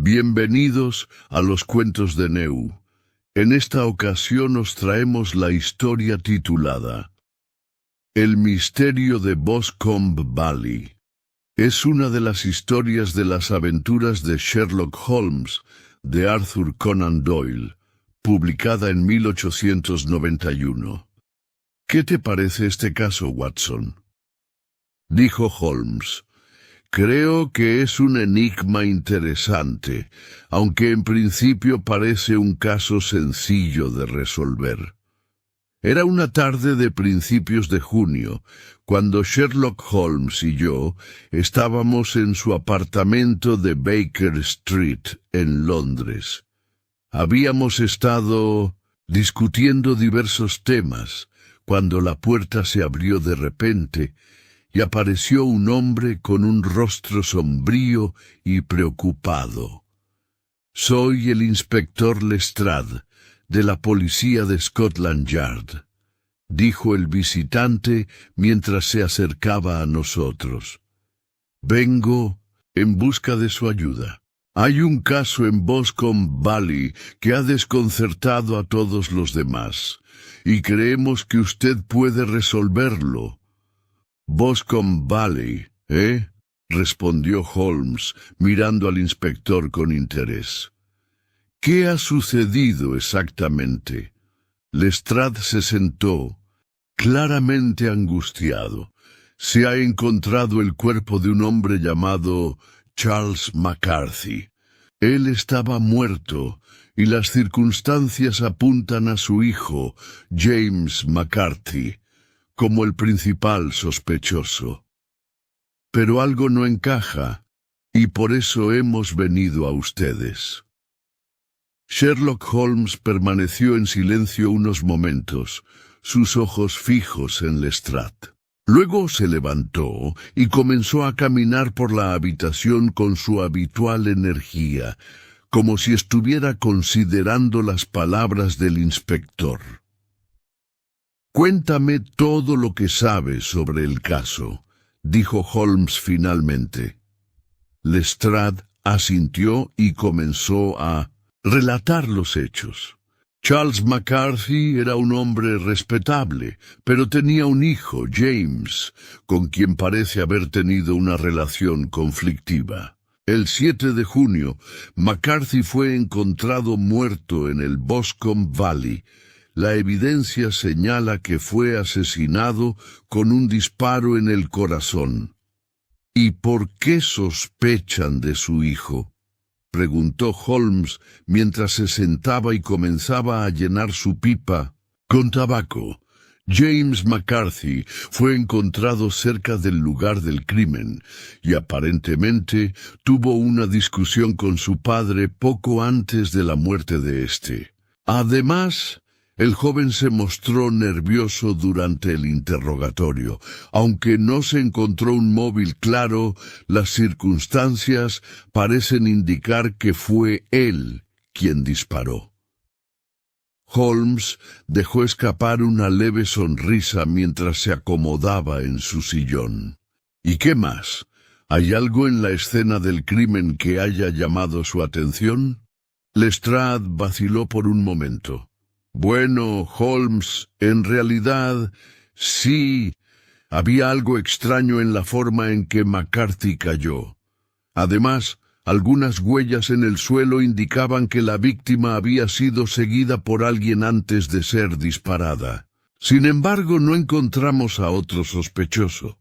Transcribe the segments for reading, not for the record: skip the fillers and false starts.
Bienvenidos a los cuentos de Neu. En esta ocasión os traemos la historia titulada El misterio de Boscombe Valley. Es una de las historias de las aventuras de Sherlock Holmes de Arthur Conan Doyle, publicada en 1891. ¿Qué te parece este caso, Watson?, dijo Holmes. Creo que es un enigma interesante, aunque en principio parece un caso sencillo de resolver. Era una tarde de principios de junio, cuando Sherlock Holmes y yo estábamos en su apartamento de Baker Street, en Londres. Habíamos estado discutiendo diversos temas, cuando la puerta se abrió de repente, y apareció un hombre con un rostro sombrío y preocupado. «Soy el inspector Lestrade, de la policía de Scotland Yard», dijo el visitante mientras se acercaba a nosotros. «Vengo en busca de su ayuda. Hay un caso en Boscombe Valley que ha desconcertado a todos los demás, y creemos que usted puede resolverlo». «Boscombe Valley, ¿eh?», respondió Holmes, mirando al inspector con interés. «¿Qué ha sucedido exactamente?». Lestrade se sentó, claramente angustiado. «Se ha encontrado el cuerpo de un hombre llamado Charles McCarthy. Él estaba muerto, y las circunstancias apuntan a su hijo, James McCarthy, como el principal sospechoso. Pero algo no encaja, y por eso hemos venido a ustedes». Sherlock Holmes permaneció en silencio unos momentos, sus ojos fijos en Lestrade. Luego se levantó y comenzó a caminar por la habitación con su habitual energía, como si estuviera considerando las palabras del inspector. «Cuéntame todo lo que sabes sobre el caso», dijo Holmes finalmente. Lestrade asintió y comenzó a relatar los hechos. Charles McCarthy era un hombre respetable, pero tenía un hijo, James, con quien parece haber tenido una relación conflictiva. El 7 de junio, McCarthy fue encontrado muerto en el Boscombe Valley. La evidencia señala que fue asesinado con un disparo en el corazón. «¿Y por qué sospechan de su hijo?», preguntó Holmes mientras se sentaba y comenzaba a llenar su pipa con tabaco. «James McCarthy fue encontrado cerca del lugar del crimen y aparentemente tuvo una discusión con su padre poco antes de la muerte de éste. Además, el joven se mostró nervioso durante el interrogatorio. Aunque no se encontró un móvil claro, las circunstancias parecen indicar que fue él quien disparó». Holmes dejó escapar una leve sonrisa mientras se acomodaba en su sillón. «¿Y qué más? ¿Hay algo en la escena del crimen que haya llamado su atención?». Lestrade vaciló por un momento. «Bueno, Holmes, en realidad, sí, había algo extraño en la forma en que McCarthy cayó. Además, algunas huellas en el suelo indicaban que la víctima había sido seguida por alguien antes de ser disparada. Sin embargo, no encontramos a otro sospechoso».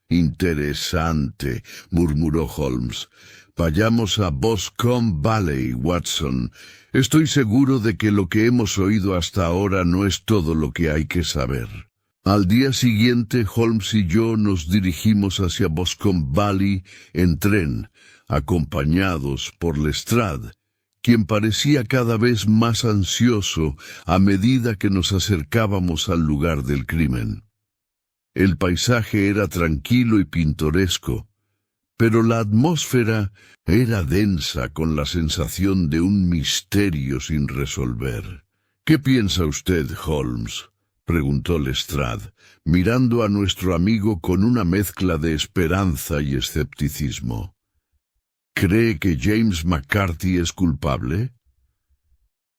«Interesante», murmuró Holmes. «Vayamos a Boscombe Valley, Watson. Estoy seguro de que lo que hemos oído hasta ahora no es todo lo que hay que saber». Al día siguiente, Holmes y yo nos dirigimos hacia Boscombe Valley en tren, acompañados por Lestrade, quien parecía cada vez más ansioso a medida que nos acercábamos al lugar del crimen. El paisaje era tranquilo y pintoresco, pero la atmósfera era densa con la sensación de un misterio sin resolver. «¿Qué piensa usted, Holmes?», preguntó Lestrade, mirando a nuestro amigo con una mezcla de esperanza y escepticismo. ¿Cree que James McCarthy es culpable?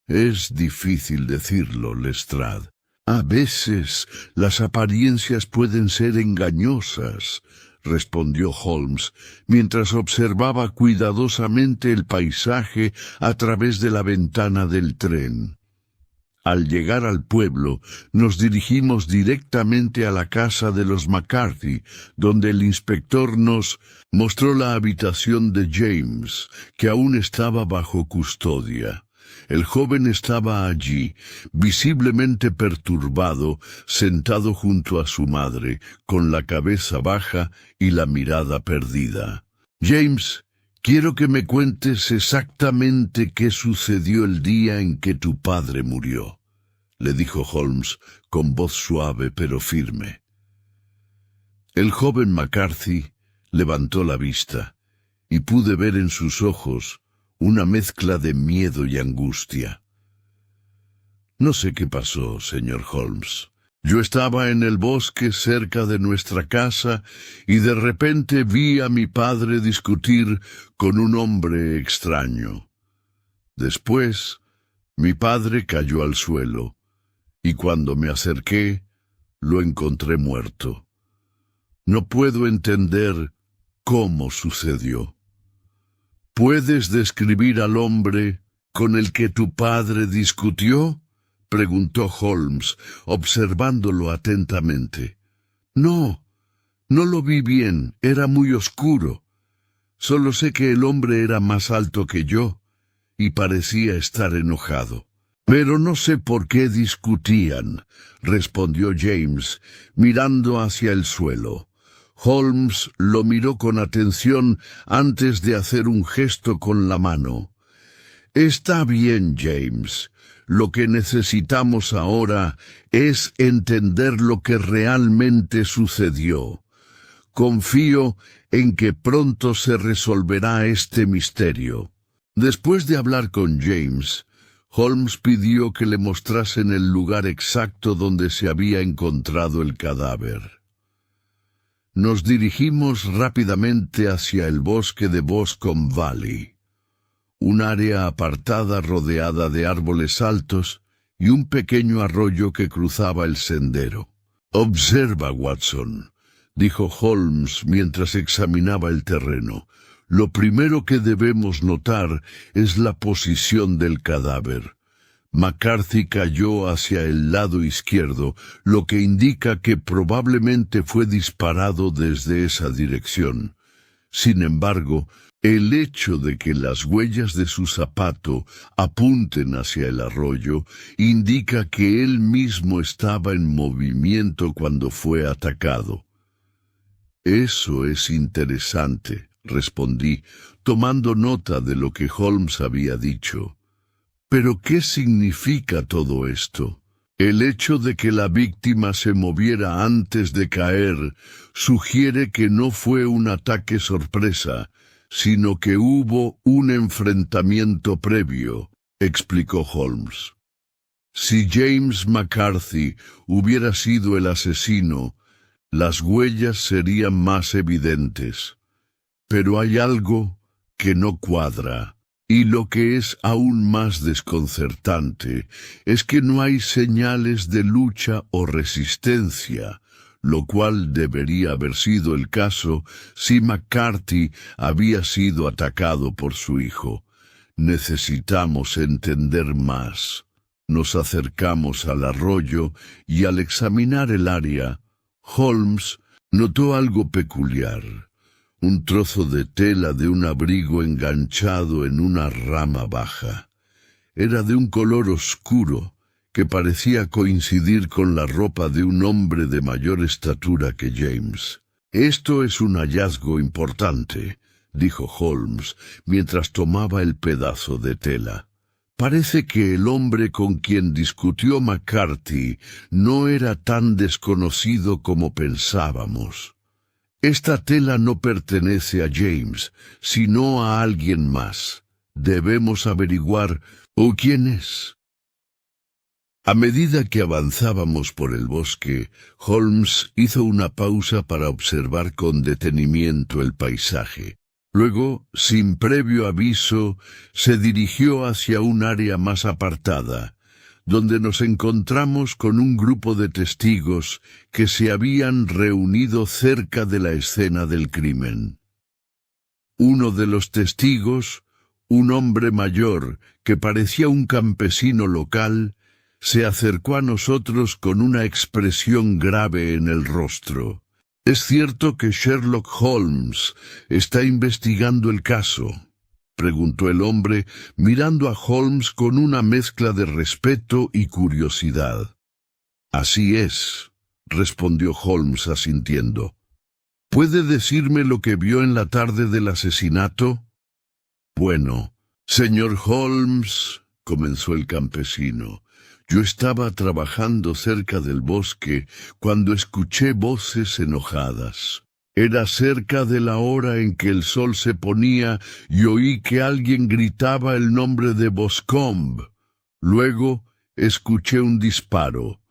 Es difícil decirlo, Lestrade. A veces las apariencias pueden ser engañosas, respondió Holmes, mientras observaba cuidadosamente el paisaje a través de la ventana del tren. Al llegar al pueblo, nos dirigimos directamente a la casa de los McCarthy, donde el inspector nos mostró la habitación de James, que aún estaba bajo custodia. El joven estaba allí, visiblemente perturbado, sentado junto a su madre, con la cabeza baja y la mirada perdida. «James, quiero que me cuentes exactamente qué sucedió el día en que tu padre murió», le dijo Holmes con voz suave pero firme. El joven McCarthy levantó la vista, y pude ver en sus ojos una mezcla de miedo y angustia. «No sé qué pasó, señor Holmes. Yo estaba en el bosque cerca de nuestra casa y de repente vi a mi padre discutir con un hombre extraño. Después, mi padre cayó al suelo, y cuando me acerqué, lo encontré muerto. No puedo entender cómo sucedió». «¿Puedes describir al hombre con el que tu padre discutió?», preguntó Holmes, observándolo atentamente. «No, no lo vi bien, era muy oscuro. Solo sé que el hombre era más alto que yo y parecía estar enojado». «Pero no sé por qué discutían», respondió James, mirando hacia el suelo. Holmes lo miró con atención antes de hacer un gesto con la mano. «Está bien, James. Lo que necesitamos ahora es entender lo que realmente sucedió. Confío en que pronto se resolverá este misterio». Después de hablar con James, Holmes pidió que le mostrasen el lugar exacto donde se había encontrado el cadáver. Nos dirigimos rápidamente hacia el bosque de Boscombe Valley, un área apartada rodeada de árboles altos y un pequeño arroyo que cruzaba el sendero. «Observa, Watson», dijo Holmes mientras examinaba el terreno. «Lo primero que debemos notar es la posición del cadáver. McCarthy cayó hacia el lado izquierdo, lo que indica que probablemente fue disparado desde esa dirección. Sin embargo, el hecho de que las huellas de su zapato apunten hacia el arroyo indica que él mismo estaba en movimiento cuando fue atacado». «Eso es interesante», respondí, tomando nota de lo que Holmes había dicho. «¿Pero qué significa todo esto? El hecho de que la víctima se moviera antes de caer sugiere que no fue un ataque sorpresa, sino que hubo un enfrentamiento previo», explicó Holmes. «Si James McCarthy hubiera sido el asesino, las huellas serían más evidentes. Pero hay algo que no cuadra. Y lo que es aún más desconcertante es que no hay señales de lucha o resistencia, lo cual debería haber sido el caso si McCarthy había sido atacado por su hijo. Necesitamos entender más». Nos acercamos al arroyo y al examinar el área, Holmes notó algo peculiar. Un trozo de tela de un abrigo enganchado en una rama baja. Era de un color oscuro que parecía coincidir con la ropa de un hombre de mayor estatura que James. «Esto es un hallazgo importante», dijo Holmes, mientras tomaba el pedazo de tela. «Parece que el hombre con quien discutió McCarthy no era tan desconocido como pensábamos. Esta tela no pertenece a James, sino a alguien más. Debemos averiguar quién es». A medida que avanzábamos por el bosque, Holmes hizo una pausa para observar con detenimiento el paisaje. Luego, sin previo aviso, se dirigió hacia un área más apartada, donde nos encontramos con un grupo de testigos que se habían reunido cerca de la escena del crimen. Uno de los testigos, un hombre mayor que parecía un campesino local, se acercó a nosotros con una expresión grave en el rostro. «¿Es cierto que Sherlock Holmes está investigando el caso?», preguntó el hombre, mirando a Holmes con una mezcla de respeto y curiosidad. «Así es», respondió Holmes asintiendo. «¿Puede decirme lo que vio en la tarde del asesinato?» «Bueno, señor Holmes», comenzó el campesino, «yo estaba trabajando cerca del bosque cuando escuché voces enojadas. Era cerca de la hora en que el sol se ponía y oí que alguien gritaba el nombre de Boscombe. Luego escuché un disparo.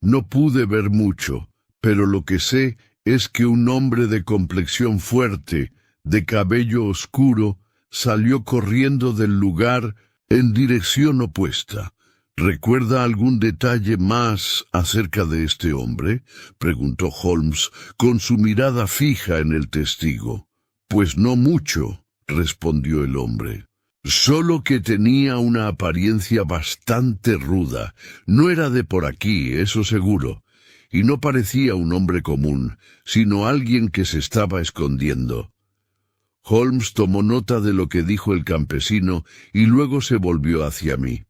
No pude ver mucho, pero lo que sé es que un hombre de complexión fuerte, de cabello oscuro, salió corriendo del lugar en dirección opuesta. ¿Recuerda algún detalle más acerca de este hombre?, preguntó Holmes, con su mirada fija en el testigo. «Pues no mucho», respondió el hombre. «Solo que tenía una apariencia bastante ruda. No era de por aquí, eso seguro. Y no parecía un hombre común, sino alguien que se estaba escondiendo». Holmes tomó nota de lo que dijo el campesino y luego se volvió hacia mí.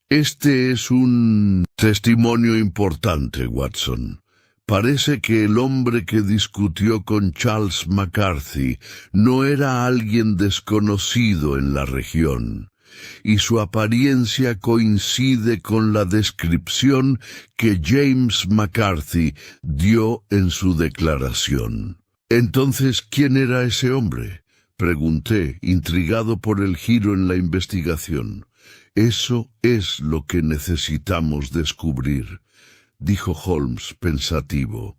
«Este es un testimonio importante, Watson. Parece que el hombre que discutió con Charles McCarthy no era alguien desconocido en la región, y su apariencia coincide con la descripción que James McCarthy dio en su declaración». «Entonces, ¿quién era ese hombre?», pregunté, intrigado por el giro en la investigación. «Eso es lo que necesitamos descubrir», dijo Holmes pensativo.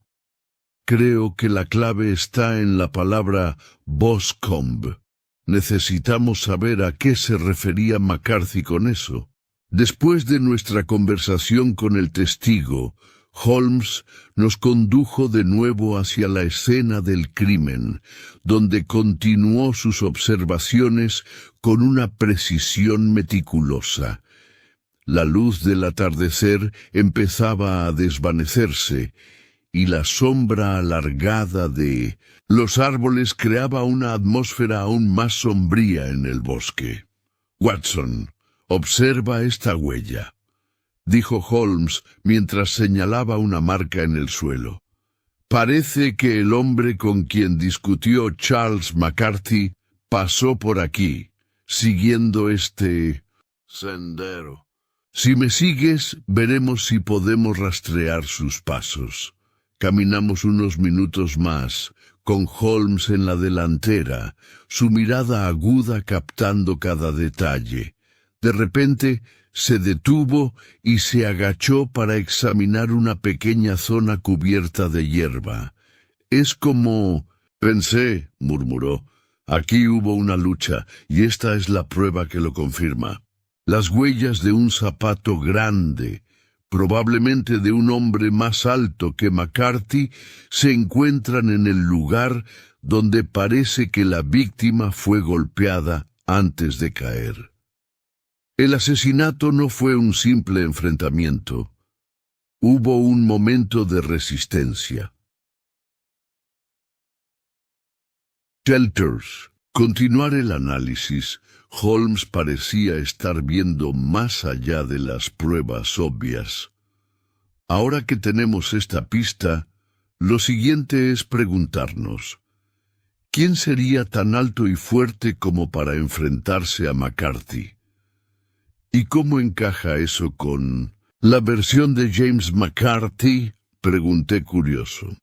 «Creo que la clave está en la palabra Boscombe. Necesitamos saber a qué se refería McCarthy con eso». Después de nuestra conversación con el testigo, Holmes nos condujo de nuevo hacia la escena del crimen, donde continuó sus observaciones con una precisión meticulosa. La luz del atardecer empezaba a desvanecerse, y la sombra alargada de los árboles creaba una atmósfera aún más sombría en el bosque. «Watson, observa esta huella», dijo Holmes mientras señalaba una marca en el suelo. «Parece que el hombre con quien discutió Charles McCarthy pasó por aquí, siguiendo este sendero. Si me sigues, veremos si podemos rastrear sus pasos». Caminamos unos minutos más, con Holmes en la delantera, su mirada aguda captando cada detalle. De repente se detuvo y se agachó para examinar una pequeña zona cubierta de hierba. «Es como...» «Pensé», murmuró. «Aquí hubo una lucha, y esta es la prueba que lo confirma. Las huellas de un zapato grande, probablemente de un hombre más alto que McCarthy, se encuentran en el lugar donde parece que la víctima fue golpeada antes de caer». El asesinato no fue un simple enfrentamiento. Hubo un momento de resistencia. Shelters. Continuar el análisis. Holmes parecía estar viendo más allá de las pruebas obvias. Ahora que tenemos esta pista, lo siguiente es preguntarnos: ¿quién sería tan alto y fuerte como para enfrentarse a McCarthy? ¿Y cómo encaja eso con la versión de James McCarthy?, pregunté curioso.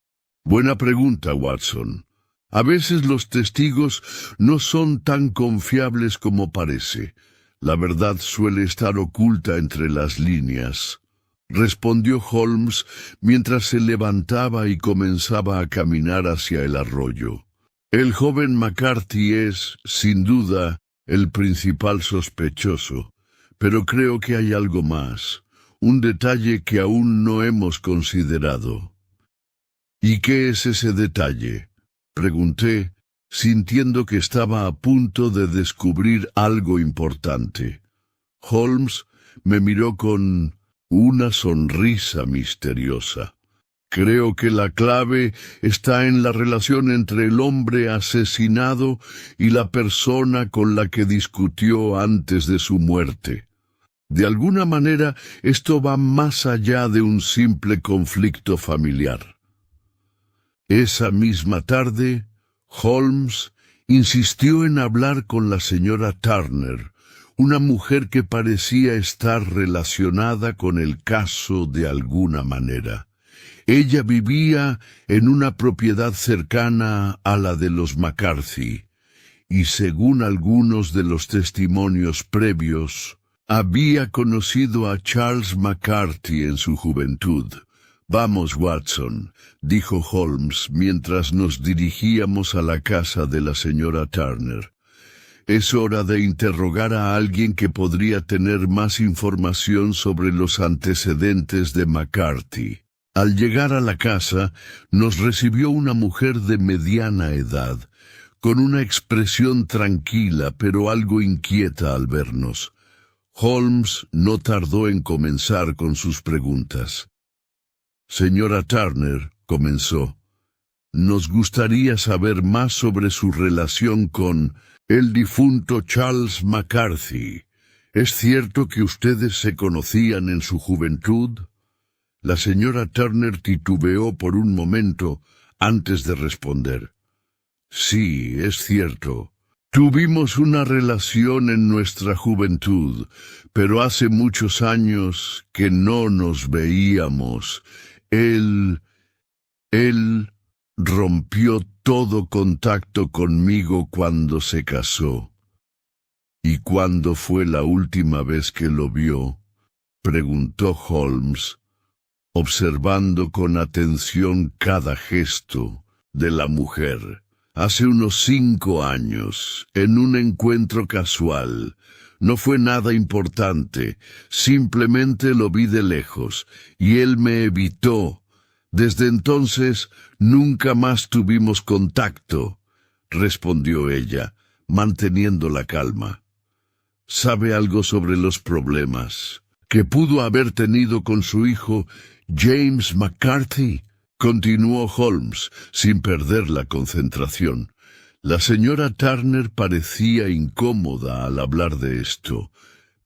Buena pregunta, Watson. A veces los testigos no son tan confiables como parece. La verdad suele estar oculta entre las líneas, respondió Holmes mientras se levantaba y comenzaba a caminar hacia el arroyo. El joven McCarthy es, sin duda, el principal sospechoso, pero creo que hay algo más, un detalle que aún no hemos considerado. ¿Y qué es ese detalle?, pregunté, sintiendo que estaba a punto de descubrir algo importante. Holmes me miró con una sonrisa misteriosa. Creo que la clave está en la relación entre el hombre asesinado y la persona con la que discutió antes de su muerte. De alguna manera, esto va más allá de un simple conflicto familiar. Esa misma tarde, Holmes insistió en hablar con la señora Turner, una mujer que parecía estar relacionada con el caso de alguna manera. Ella vivía en una propiedad cercana a la de los McCarthy, y según algunos de los testimonios previos, había conocido a Charles McCarthy en su juventud. «Vamos, Watson», dijo Holmes mientras nos dirigíamos a la casa de la señora Turner. «Es hora de interrogar a alguien que podría tener más información sobre los antecedentes de McCarthy». Al llegar a la casa, nos recibió una mujer de mediana edad, con una expresión tranquila pero algo inquieta al vernos. Holmes no tardó en comenzar con sus preguntas. «Señora Turner», comenzó, «nos gustaría saber más sobre su relación con el difunto Charles McCarthy. ¿Es cierto que ustedes se conocían en su juventud?» La señora Turner titubeó por un momento antes de responder. «Sí, es cierto. Tuvimos una relación en nuestra juventud, pero hace muchos años que no nos veíamos. Él rompió todo contacto conmigo cuando se casó». «¿Y cuándo fue la última vez que lo vio?», preguntó Holmes, observando con atención cada gesto de la mujer. «Hace unos 5 años, en un encuentro casual. No fue nada importante, simplemente lo vi de lejos, y él me evitó. Desde entonces, nunca más tuvimos contacto», respondió ella, manteniendo la calma. «¿Sabe algo sobre los problemas que pudo haber tenido con su hijo James McCarthy?», continuó Holmes, sin perder la concentración. La señora Turner parecía incómoda al hablar de esto,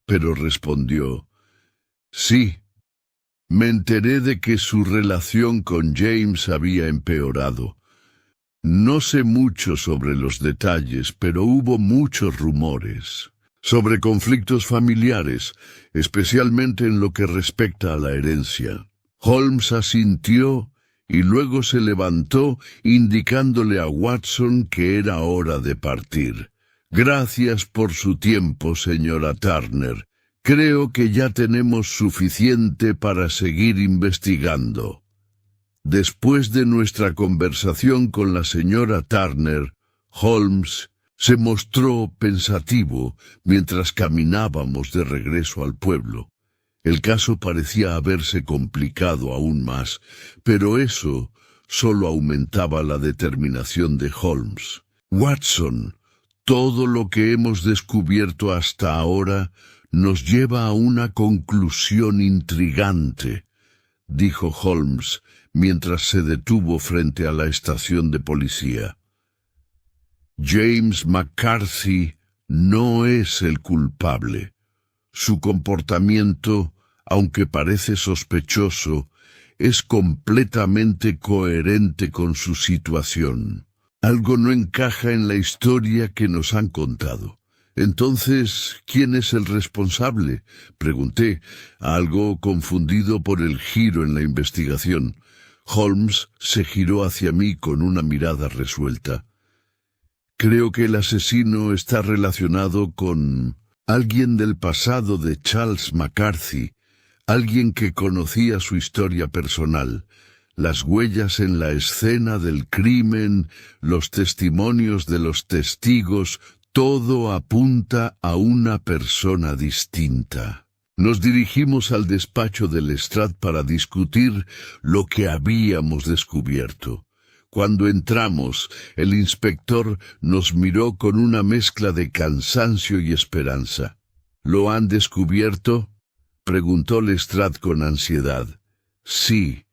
pero respondió: «Sí, me enteré de que su relación con James había empeorado. No sé mucho sobre los detalles, pero hubo muchos rumores sobre conflictos familiares, especialmente en lo que respecta a la herencia». Holmes asintió y luego se levantó, indicándole a Watson que era hora de partir. «Gracias por su tiempo, señora Turner. Creo que ya tenemos suficiente para seguir investigando». Después de nuestra conversación con la señora Turner, Holmes se mostró pensativo mientras caminábamos de regreso al pueblo. El caso parecía haberse complicado aún más, pero eso solo aumentaba la determinación de Holmes. «Watson, todo lo que hemos descubierto hasta ahora nos lleva a una conclusión intrigante», dijo Holmes mientras se detuvo frente a la estación de policía. «James McCarthy no es el culpable. Su comportamiento, aunque parece sospechoso, es completamente coherente con su situación. Algo no encaja en la historia que nos han contado». «Entonces, ¿quién es el responsable?», pregunté, algo confundido por el giro en la investigación. Holmes se giró hacia mí con una mirada resuelta. «Creo que el asesino está relacionado con alguien del pasado de Charles McCarthy, alguien que conocía su historia personal. las huellas en la escena del crimen, los testimonios de los testigos, todo apunta a una persona distinta. Nos dirigimos al despacho de Lestrade para discutir lo que habíamos descubierto. Cuando entramos, el inspector nos miró con una mezcla de cansancio y esperanza. ¿Lo han descubierto?, preguntó Lestrade con ansiedad. Sí,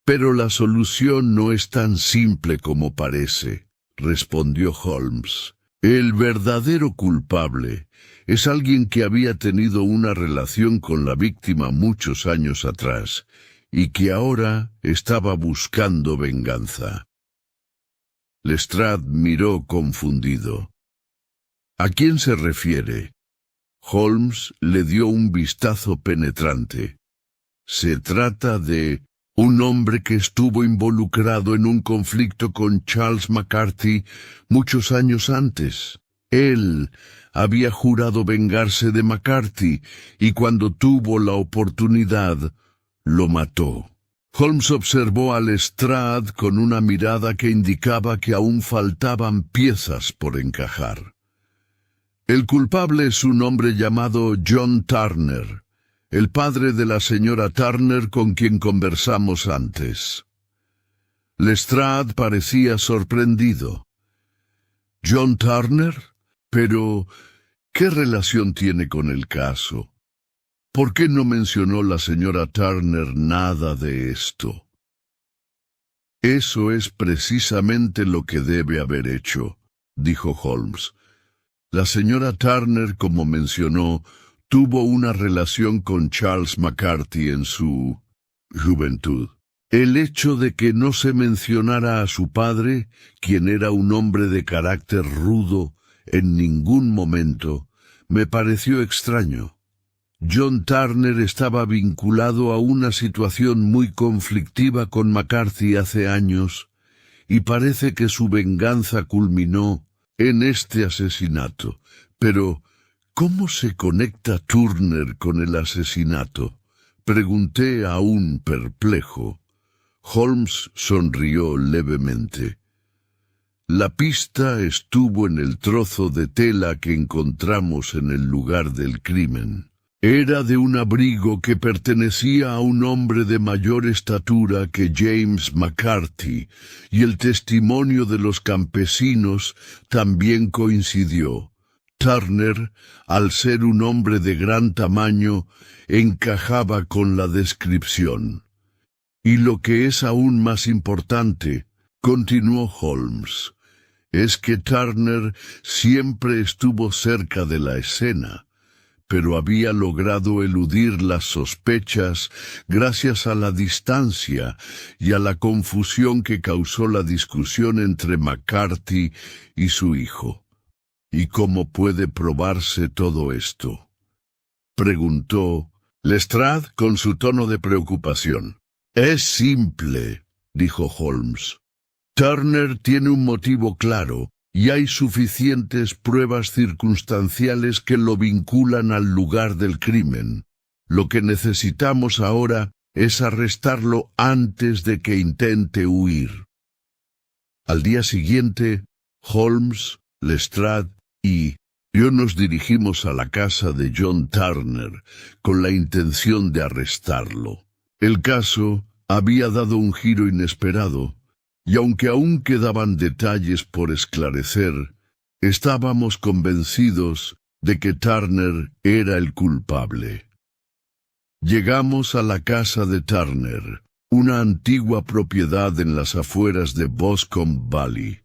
pero la solución no es tan simple como parece, respondió Holmes. El verdadero culpable es alguien que había tenido una relación con la víctima muchos años atrás y que ahora estaba buscando venganza. Lestrade miró confundido. ¿A quién se refiere? Holmes le dio un vistazo penetrante. Se trata de un hombre que estuvo involucrado en un conflicto con Charles McCarthy muchos años antes. Él había jurado vengarse de McCarthy y cuando tuvo la oportunidad, lo mató. Holmes observó a Lestrade con una mirada que indicaba que aún faltaban piezas por encajar. El culpable es un hombre llamado John Turner, el padre de la señora Turner con quien conversamos antes. Lestrade parecía sorprendido. ¿John Turner? Pero, ¿qué relación tiene con el caso? ¿Por qué no mencionó la señora Turner nada de esto? Eso es precisamente lo que debe haber hecho, dijo Holmes. La señora Turner, como mencionó, tuvo una relación con Charles McCarthy en su juventud. El hecho de que no se mencionara a su padre, quien era un hombre de carácter rudo, en ningún momento, me pareció extraño. John Turner estaba vinculado a una situación muy conflictiva con McCarthy hace años, y parece que su venganza culminó en este asesinato. Pero, ¿cómo se conecta Turner con el asesinato?, pregunté aún perplejo. Holmes sonrió levemente. La pista estuvo en el trozo de tela que encontramos en el lugar del crimen. Era de un abrigo que pertenecía a un hombre de mayor estatura que James McCarthy, y el testimonio de los campesinos también coincidió. Turner, al ser un hombre de gran tamaño, encajaba con la descripción. Y lo que es aún más importante, continuó Holmes, es que Turner siempre estuvo cerca de la escena, pero había logrado eludir las sospechas gracias a la distancia y a la confusión que causó la discusión entre McCarthy y su hijo. ¿Y cómo puede probarse todo esto?, preguntó Lestrade con su tono de preocupación. Es simple, dijo Holmes. Turner tiene un motivo claro, y hay suficientes pruebas circunstanciales que lo vinculan al lugar del crimen. Lo que necesitamos ahora es arrestarlo antes de que intente huir. Al día siguiente, Holmes, Lestrade y yo nos dirigimos a la casa de John Turner con la intención de arrestarlo. El caso había dado un giro inesperado, y aunque aún quedaban detalles por esclarecer, estábamos convencidos de que Turner era el culpable. Llegamos a la casa de Turner, una antigua propiedad en las afueras de Boscombe Valley.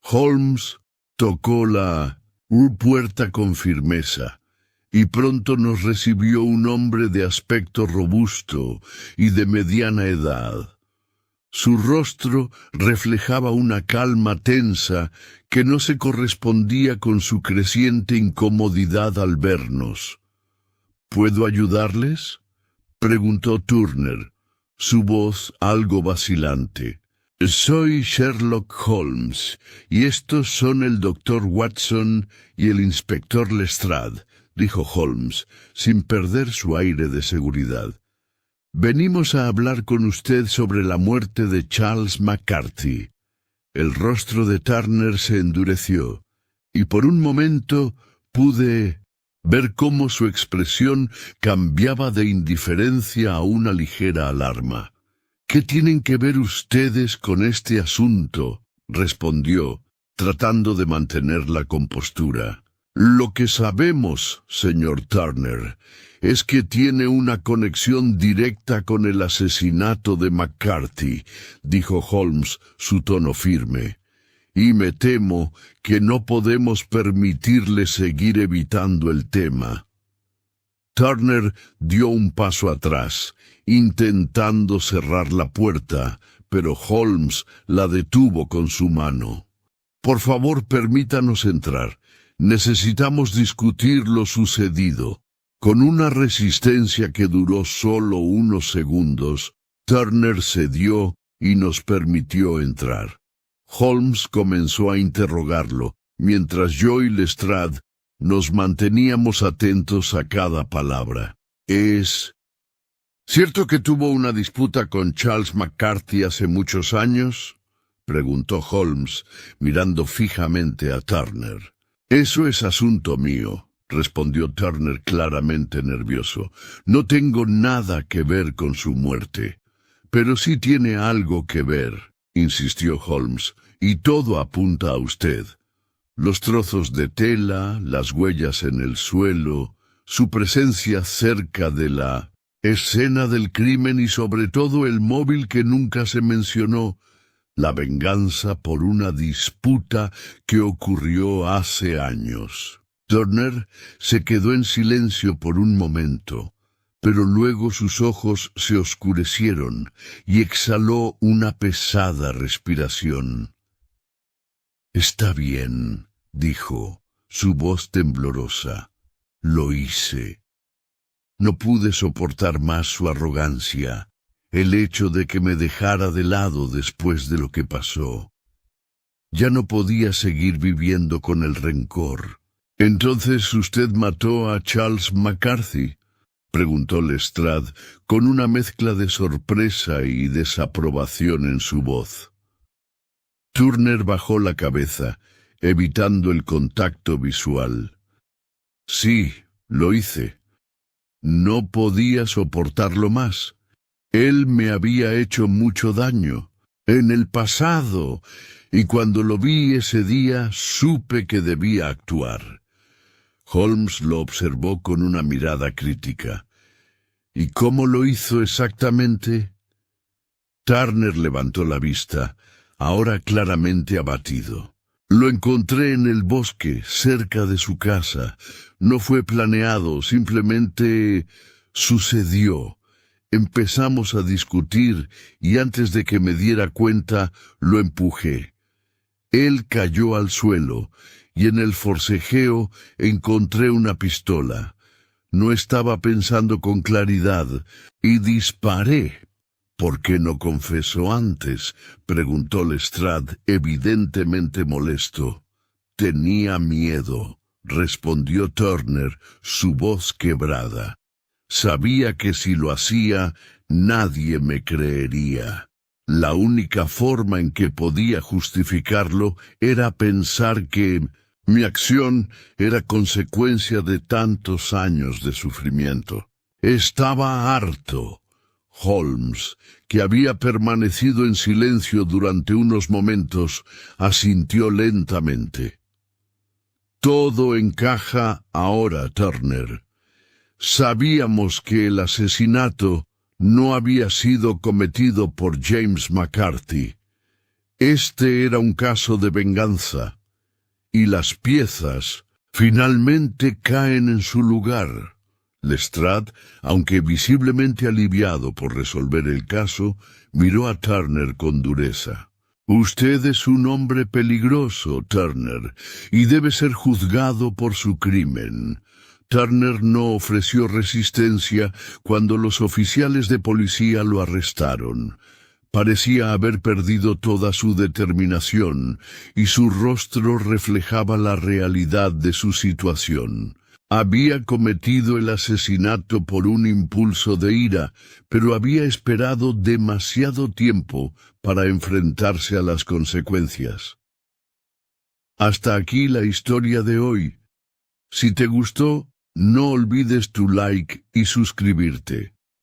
Holmes tocó la puerta con firmeza, y pronto nos recibió un hombre de aspecto robusto y de mediana edad. Su rostro reflejaba una calma tensa que no se correspondía con su creciente incomodidad al vernos. ¿Puedo ayudarles?, preguntó Turner, su voz algo vacilante. Soy Sherlock Holmes, y estos son el doctor Watson y el inspector Lestrade, dijo Holmes, sin perder su aire de seguridad. Venimos a hablar con usted sobre la muerte de Charles McCarthy. El rostro de Turner se endureció, y por un momento pude ver cómo su expresión cambiaba de indiferencia a una ligera alarma. «¿Qué tienen que ver ustedes con este asunto?», respondió, tratando de mantener la compostura. «Lo que sabemos, señor Turner, es que tiene una conexión directa con el asesinato de McCarthy», dijo Holmes, su tono firme. «Y me temo que no podemos permitirle seguir evitando el tema». Turner dio un paso atrás, intentando cerrar la puerta, pero Holmes la detuvo con su mano. «Por favor, permítanos entrar. Necesitamos discutir lo sucedido». Con una resistencia que duró solo unos segundos, Turner cedió y nos permitió entrar. Holmes comenzó a interrogarlo, mientras yo y Lestrade nos manteníamos atentos a cada palabra. «¿Es cierto que tuvo una disputa con Charles McCarthy hace muchos años?», preguntó Holmes, mirando fijamente a Turner. «Eso es asunto mío», respondió Turner claramente nervioso. «No tengo nada que ver con su muerte». «Pero sí tiene algo que ver», insistió Holmes, «y todo apunta a usted. Los trozos de tela, las huellas en el suelo, su presencia cerca de la escena del crimen y sobre todo el móvil que nunca se mencionó, la venganza por una disputa que ocurrió hace años». Turner se quedó en silencio por un momento, pero luego sus ojos se oscurecieron y exhaló una pesada respiración. «Está bien», dijo, su voz temblorosa. «Lo hice». No pude soportar más su arrogancia, el hecho de que me dejara de lado después de lo que pasó. Ya no podía seguir viviendo con el rencor. «¿Entonces usted mató a Charles McCarthy?», preguntó Lestrade, con una mezcla de sorpresa y desaprobación en su voz. Turner bajó la cabeza, evitando el contacto visual. «Sí, lo hice. No podía soportarlo más. Él me había hecho mucho daño, en el pasado, y cuando lo vi ese día supe que debía actuar». Holmes lo observó con una mirada crítica. «¿Y cómo lo hizo exactamente?». Turner levantó la vista, ahora claramente abatido. «Lo encontré en el bosque, cerca de su casa. No fue planeado, simplemente sucedió. Empezamos a discutir y antes de que me diera cuenta, lo empujé. Él cayó al suelo y en el forcejeo encontré una pistola. No estaba pensando con claridad y disparé». «¿Por qué no confesó antes?», preguntó Lestrade, evidentemente molesto. «Tenía miedo», respondió Turner, su voz quebrada. «Sabía que si lo hacía, nadie me creería. La única forma en que podía justificarlo era pensar que mi acción era consecuencia de tantos años de sufrimiento. Estaba harto». Holmes, que había permanecido en silencio durante unos momentos, asintió lentamente. «Todo encaja ahora, Turner. Sabíamos que el asesinato no había sido cometido por James McCarthy. Este era un caso de venganza, y las piezas finalmente caen en su lugar». Lestrade, aunque visiblemente aliviado por resolver el caso, miró a Turner con dureza. «Usted es un hombre peligroso, Turner, y debe ser juzgado por su crimen». Turner no ofreció resistencia cuando los oficiales de policía lo arrestaron. Parecía haber perdido toda su determinación, y su rostro reflejaba la realidad de su situación. Había cometido el asesinato por un impulso de ira, pero había esperado demasiado tiempo para enfrentarse a las consecuencias. Hasta aquí la historia de hoy. Si te gustó, no olvides tu like y suscribirte.